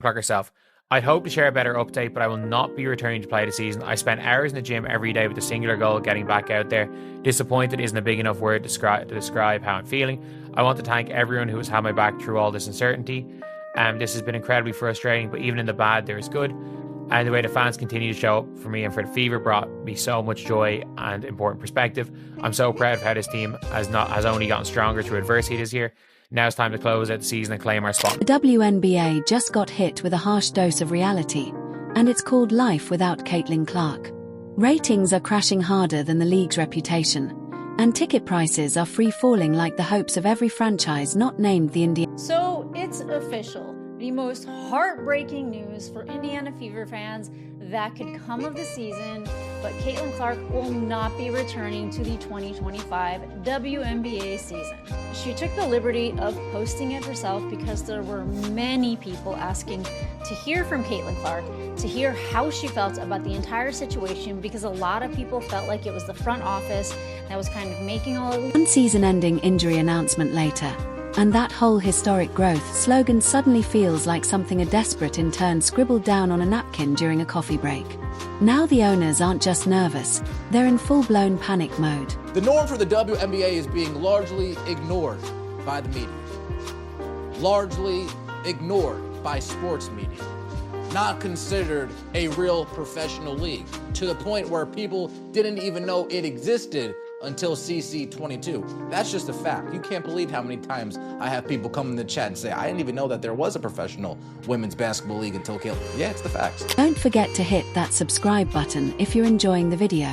Clark herself. I'd hope to share a better update, but I will not be returning to play the season. I spent hours in the gym every day with the singular goal of getting back out there. Disappointed isn't a big enough word to describe how I'm feeling. I want to thank everyone who has had my back through all this uncertainty. This has been incredibly frustrating, but even in the bad, there is good. And the way the fans continue to show up for me and for the Fever brought me so much joy and important perspective. I'm so proud of how this team has only gotten stronger through adversity this year. Now it's time to close out the season and claim our spot. The WNBA just got hit with a harsh dose of reality, and it's called Life Without Caitlin Clark. Ratings are crashing harder than the league's reputation, and ticket prices are free-falling like the hopes of every franchise not named the Indiana. So it's official. The most heartbreaking news for Indiana Fever fans that could come of the season, but Caitlin Clark will not be returning to the 2025 WNBA season. She took the liberty of posting it herself because there were many people asking to hear from Caitlin Clark, to hear how she felt about the entire situation, because a lot of people felt like it was the front office that was kind of making all of One season-ending injury announcement later, and that whole historic growth slogan suddenly feels like something a desperate intern scribbled down on a napkin during a coffee break. Now the owners aren't just nervous, they're in full-blown panic mode. The norm for the WNBA is being largely ignored by the media. Largely ignored by sports media. Not considered a real professional league, to the point where people didn't even know it existed until CC22. That's just a fact. You can't believe how many times I have people come in the chat and say, I didn't even know that there was a professional women's basketball league until Caitlin. Yeah, it's the facts. Don't forget to hit that subscribe button if you're enjoying the video.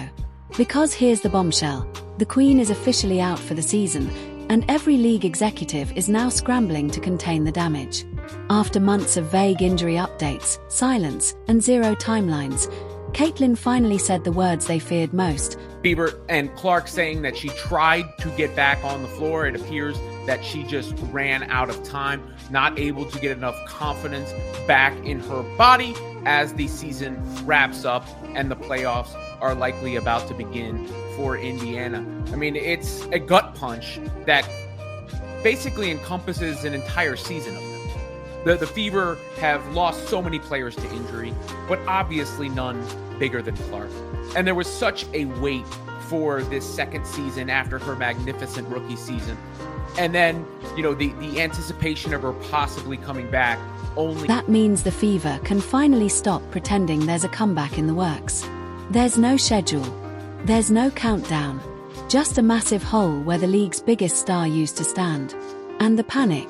Because here's the bombshell. The Queen is officially out for the season, and every league executive is now scrambling to contain the damage. After months of vague injury updates, silence, and zero timelines, Caitlin finally said the words they feared most. Fever and Clark saying that she tried to get back on the floor. It appears that she just ran out of time, not able to get enough confidence back in her body as the season wraps up and the playoffs are likely about to begin for Indiana. I mean, it's a gut punch that basically encompasses an entire season of them. The Fever have lost so many players to injury, but obviously none bigger than Clark. And there was such a wait for this second season after her magnificent rookie season. And then, the anticipation of her possibly coming back only... That means the Fever can finally stop pretending there's a comeback in the works. There's no schedule. There's no countdown. Just a massive hole where the league's biggest star used to stand. And the panic.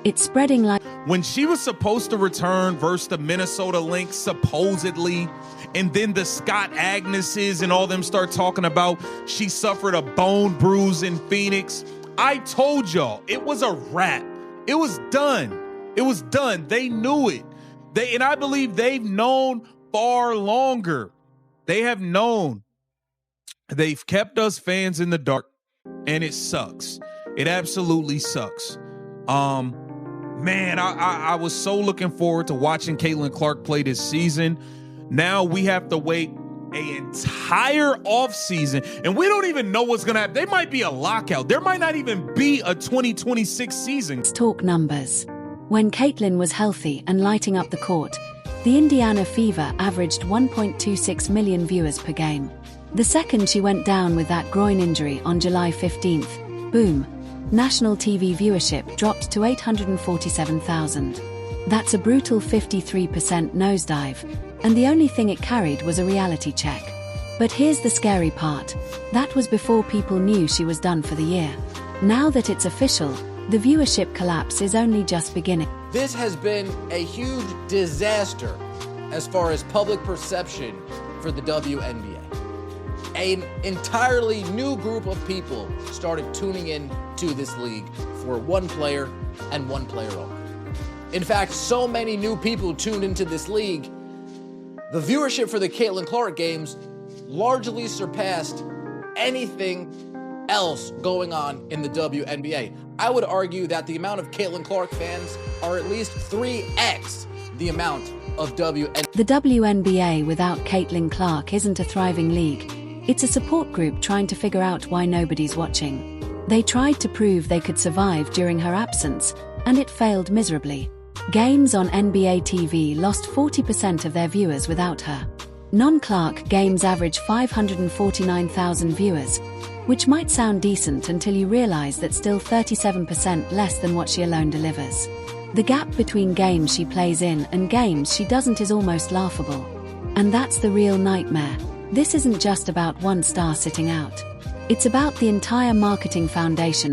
It's spreading like... When she was supposed to return versus the Minnesota Lynx, supposedly, and then the Scott Agneses and all them start talking about she suffered a bone bruise in Phoenix, I told y'all it was a wrap. It was done. It was done. They knew it. And I believe they've known far longer. They have known. They've kept us fans in the dark, and it sucks. It absolutely sucks. Man, I was so looking forward to watching Caitlin Clark play this season. Now we have to wait an entire offseason, and we don't even know what's going to happen. There might be a lockout. There might not even be a 2026 season. Let's talk numbers. When Caitlin was healthy and lighting up the court, the Indiana Fever averaged 1.26 million viewers per game. The second she went down with that groin injury on July 15th, boom, national TV viewership dropped to 847,000. That's a brutal 53% nosedive, and the only thing it carried was a reality check. But here's the scary part. That was before people knew she was done for the year. Now that it's official, the viewership collapse is only just beginning. This has been a huge disaster as far as public perception for the WNBA. An entirely new group of people started tuning in to this league for one player and one player only. In fact, so many new people tuned into this league, the viewership for the Caitlin Clark games largely surpassed anything else going on in the WNBA. I would argue that the amount of Caitlin Clark fans are at least 3x the amount of WNBA. The WNBA without Caitlin Clark isn't a thriving league. It's a support group trying to figure out why nobody's watching. They tried to prove they could survive during her absence, and it failed miserably. Games on NBA TV lost 40% of their viewers without her. Non-Clark games average 549,000 viewers, which might sound decent until you realize that's still 37% less than what she alone delivers. The gap between games she plays in and games she doesn't is almost laughable. And that's the real nightmare. This isn't just about one star sitting out. It's about the entire marketing foundation